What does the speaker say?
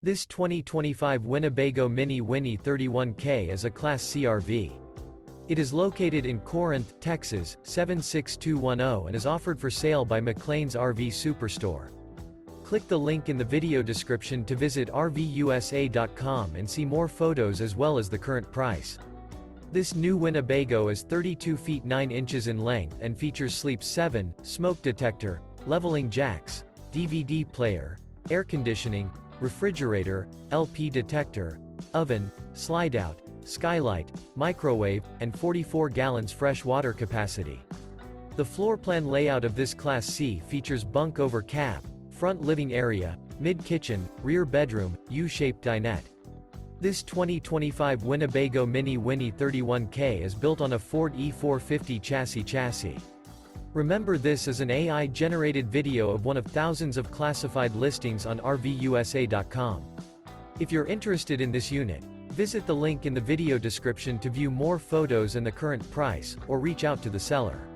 This 2025 Winnebago Minnie Winnie 31K is a Class C RV. It is located in Corinth, Texas, 76210 and is offered for sale by McClain's RV Superstore. Click the link in the video description to visit RVUSA.com and see more photos as well as the current price. This new Winnebago is 32 feet 9 inches in length and features Sleep 7, smoke detector, leveling jacks, DVD player, air conditioning, refrigerator, LP detector, oven, slide-out, skylight, microwave, and 44 gallons fresh water capacity. The floor plan layout of this Class C features bunk over cab, front living area, mid-kitchen, rear bedroom, U-shaped dinette. This 2025 Winnebago Minnie Winnie 31K is built on a Ford E450 chassis. Remember, this is an AI-generated video of one of thousands of classified listings on RVUSA.com. If you're interested in this unit, visit the link in the video description to view more photos and the current price, or reach out to the seller.